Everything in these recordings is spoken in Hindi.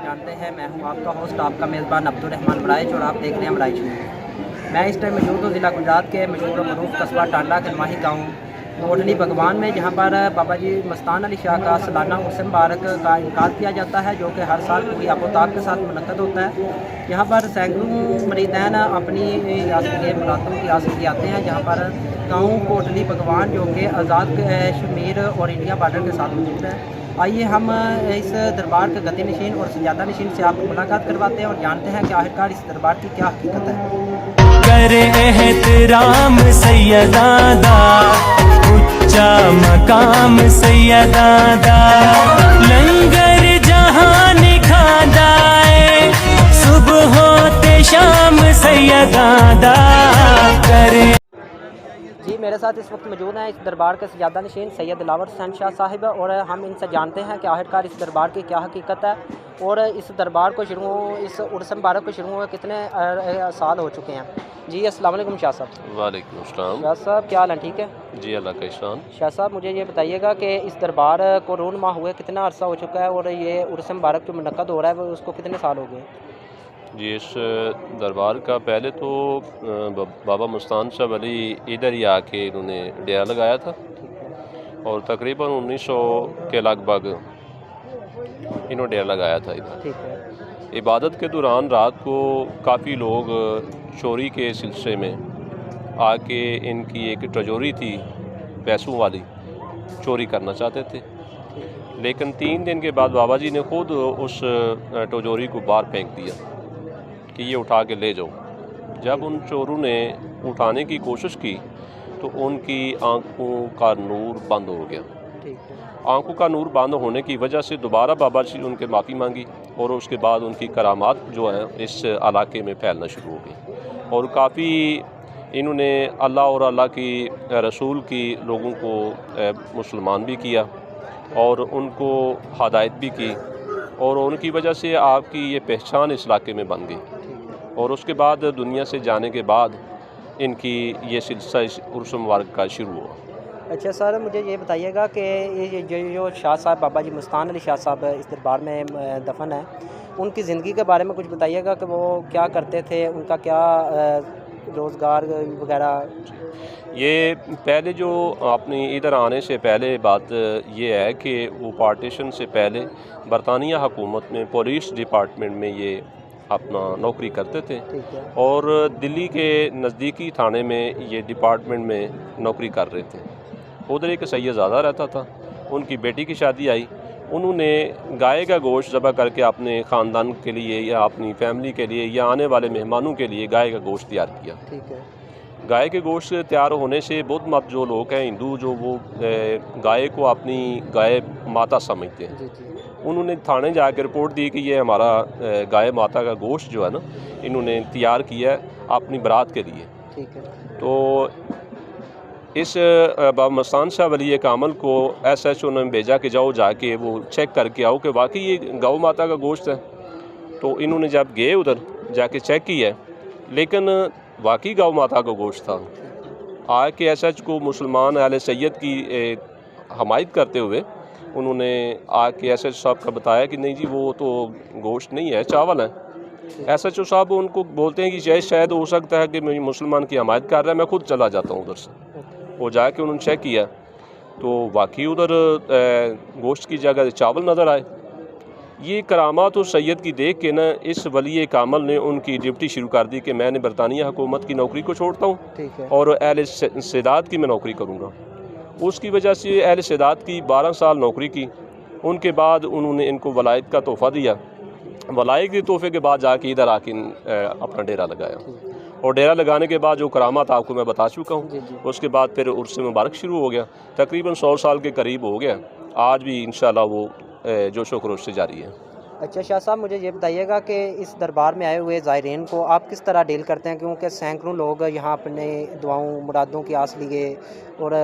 जानते हैं मैं हूं आपका होस्ट आपका मेज़बान अब्दुर्रहमान बड़ाइच और आप देख रहे हैं बड़ाइच न्यूज़। मैं इस टाइम मौजूद हूँ ज़िला गुजरात के मशहूर मरूफ कस्बा टांडा के नवाही गाँव कोटली भगवान में, जहाँ पर बाबा जी मस्तान अली शाह का सालाना उर्स मुबारक का इनकाद किया जाता है, जो कि हर साल पूरी आबोताब के साथ मुनक़्क़द होता है। यहाँ पर सैकड़ों मरीदैन अपनी मुरादों की हासिल आते हैं। जहाँ पर गाँव कोटली भगवान जो कि आज़ाद कश्मीर और इंडिया बॉर्डर के साथ मौजूद है। आइए हम इस दरबार के गति नशीन और सजादा नशीन से आपको मुलाकात करवाते हैं और जानते हैं कि आखिरकार इस दरबार की क्या हकीकत है। करे एहतराम सैयदादा, उच्चा मकाम सैयदादा, लंगर जहान खादाए, सुबह होते शाम सैयदादा करे। जी, मेरे साथ इस वक्त मौजूद हैं इस दरबार के सजादा नशीन सैयद दिलावर हुसैन शाह साहिब, और हम इनसे जानते हैं कि आखिरकार इस दरबार की क्या हकीकत है और इस दरबार को इस उर्स मुबारक को शुरू हुए कितने साल हो चुके हैं। जी अस्सलाम वालेकुम शाह साहब। वालेकुम अस्सलाम। शाह साहब क्या हाल है, ठीक है? जी अल्लाह का एहसान। शाह साहब मुझे ये बताइएगा कि इस दरबार को रूनमा हुए कितना अरसा हो चुका है और ये उर्स मुबारक जो मुनक़्क़द हो रहा है वो उसको कितने साल हो गए? जी, इस दरबार का पहले तो बाबा मस्तान साहब अली इधर ही आके इन्होंने डेरा लगाया था और तकरीबन 1900 के लगभग इन्होंने डेरा लगाया था इधर। ठीक है। इबादत के दौरान रात को काफ़ी लोग चोरी के सिलसिले में आके इनकी एक ट्रेजरी थी पैसों वाली, चोरी करना चाहते थे, लेकिन 3 दिन के बाद बाबा जी ने खुद उस ट्रेजरी को बाहर फेंक दिया कि ये उठा के ले जाओ। जब उन चोरों ने उठाने की कोशिश की तो उनकी आंखों का नूर बंद हो गया। ठीक है। आंखों का नूर बंद होने की वजह से दोबारा बाबा जी उनके माफ़ी मांगी और उसके बाद उनकी करामात जो है इस इलाके में फैलना शुरू हो गई और काफ़ी इन्होंने अल्लाह और अल्लाह की रसूल की लोगों को मुसलमान भी किया और उनको हदायत भी की और उनकी वजह से आपकी ये पहचान इस इलाके में बन गई और उसके बाद दुनिया से जाने के बाद इनकी ये सिलसिला उर्स मुबारक का शुरू हुआ। अच्छा सर, मुझे ये बताइएगा कि ये जो शाह साहब बाबा जी मस्तान अली शाह साहब इस दरबार में दफन है, उनकी ज़िंदगी के बारे में कुछ बताइएगा कि वो क्या करते थे, उनका क्या रोज़गार वगैरह। ये पहले जो अपनी इधर आने से पहले बात ये है कि वो पार्टीशन से पहले बरतानिया हुकूमत में पुलिस डिपार्टमेंट में ये अपना नौकरी करते थे और दिल्ली के नज़दीकी थाने में ये डिपार्टमेंट में नौकरी कर रहे थे। उधर एक सैयदज़ादा रहता था, उनकी बेटी की शादी आई, उन्होंने गाय का गोश्त ज़बह करके अपने ख़ानदान के लिए या अपनी फैमिली के लिए या आने वाले मेहमानों के लिए गाय का गोश्त तैयार किया। ठीक है। गाय के गोश्त तैयार होने से बुद्ध मत जो लोग हैं हिंदू, जो वो गाय को अपनी गाय माता समझते हैं, जी जी। उन्होंने थाने जाकर रिपोर्ट दी कि ये हमारा गाय माता का गोश्त जो है ना इन्होंने तैयार किया है अपनी बारात के लिए। ठीक है। तो इस बाबा मस्तान साहब अली कामल को SHO ने भेजा कि जाओ जाके वो चेक करके आओ कि वाकई ये गौ माता का गोश्त है। तो इन्होंने जब गए उधर जाके चेक किया, लेकिन वाकई गौ माता का गोश्त था। आके SH को मुसलमान अहले सैयद की हमायत करते हुए उन्होंने आके SH साहब का बताया कि नहीं जी वो तो गोश्त नहीं है, चावल है। SHO साहब उनको बोलते हैं कि शायद हो सकता है कि मैं मुसलमान की हमायत कर रहा है, मैं खुद चला जाता हूँ उधर से। वो जाके उन्होंने चेक किया तो वाकई उधर गोश्त की जगह चावल नज़र आए। ये करामात और सैयद की देख के ना इस वली कामल ने उनकी ड्यूटी शुरू कर दी कि मैंने बरतानिया हुकूमत की नौकरी को छोड़ता हूँ और अहले सदात की मैं नौकरी करूँगा। उसकी वजह से अहले सदात की 12 साल नौकरी की। उनके बाद उन्होंने इनको वलायत का तोहफ़ा दिया। वलायत के तोहफे के बाद जाके इधर आके अपना डेरा लगाया और डेरा लगाने के बाद जो करामात आपको मैं बता चुका हूँ, उसके बाद फिर उर्स मुबारक शुरू हो गया। तकरीबन 100 साल के करीब हो गया। आज भी इंशाल्लाह वो जोशो खरोश से जारी है। अच्छा शाह साहब, मुझे ये बताइएगा कि इस दरबार में आए हुए ज़ायरीन को आप किस तरह डील करते हैं, क्योंकि सैकड़ों लोग यहाँ अपने दुआओं मुरादों की आस लिए और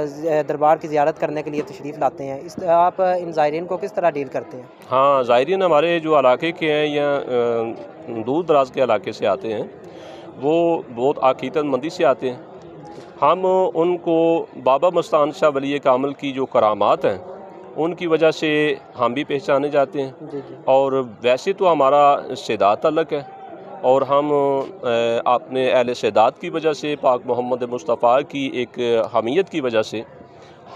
दरबार की ज़ियारत करने के लिए तशरीफ़ लाते हैं। आप इन ज़ायरीन को किस तरह डील करते हैं? हाँ, ज़ायरीन हमारे जो इलाके के हैं या दूर दराज के इलाके से आते हैं, वो बहुत अक़ीदतमंदी से आते हैं। हम उनको बाबा मस्तान शाह वली कामल की जो करामात हैं उनकी वजह से हम भी पहचाने जाते हैं। जी जी। और वैसे तो हमारा सेदात अलग है, और हम अपने अहले सेदात की वजह से, पाक मोहम्मद मुस्तफ़ा की एक हमीयत की वजह से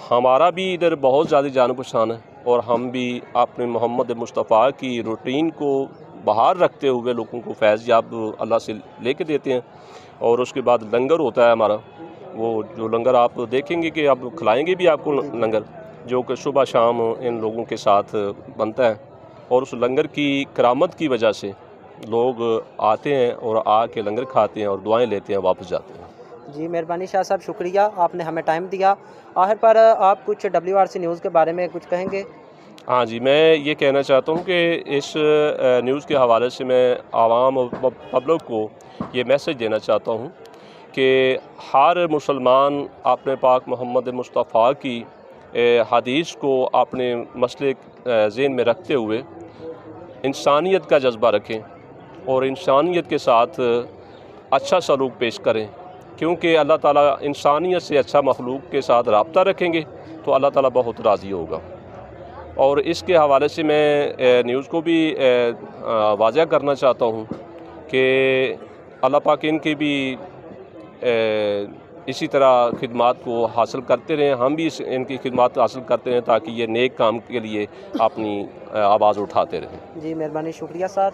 हमारा भी इधर बहुत ज़्यादा जान पहचान है, और हम भी अपने मोहम्मद मुस्तफ़ा की रूटीन को बाहर रखते हुए लोगों को फैज़ याब अल्लाह से लेके देते हैं। और उसके बाद लंगर होता है हमारा, वो जो लंगर आप देखेंगे कि आप खिलाएंगे भी आपको लंगर, जो कि सुबह शाम इन लोगों के साथ बनता है। और उस लंगर की करामत की वजह से लोग आते हैं और आके लंगर खाते हैं और दुआएं लेते हैं, वापस जाते हैं। जी मेहरबानी शाह साहब, शुक्रिया, आपने हमें टाइम दिया। आखिर पर आप कुछ WRC न्यूज़ के बारे में कुछ कहेंगे? हाँ जी, मैं ये कहना चाहता हूँ कि इस न्यूज़ के हवाले से मैं आवाम और पब्लिक को ये मैसेज देना चाहता हूँ कि हर मुसलमान अपने पाक मोहम्मद मुस्तफ़ा की हदीस को अपने मसले ज़हन में रखते हुए इंसानियत का जज्बा रखें और इंसानियत के साथ अच्छा सलूक पेश करें, क्योंकि अल्लाह ताला इंसानियत से अच्छा मखलूक के साथ रब्ता रखेंगे तो अल्लाह ताला बहुत राज़ी होगा। और इसके हवाले से मैं न्यूज़ को भी वाज़ह करना चाहता हूँ कि अल्लाह पाक इनकी भी इसी तरह खिदमात को हासिल करते रहें, हम भी इनकी खिदमात हासिल करते रहें, ताकि ये नेक काम के लिए अपनी आवाज़ उठाते रहें। जी मेहरबानी, शुक्रिया सर।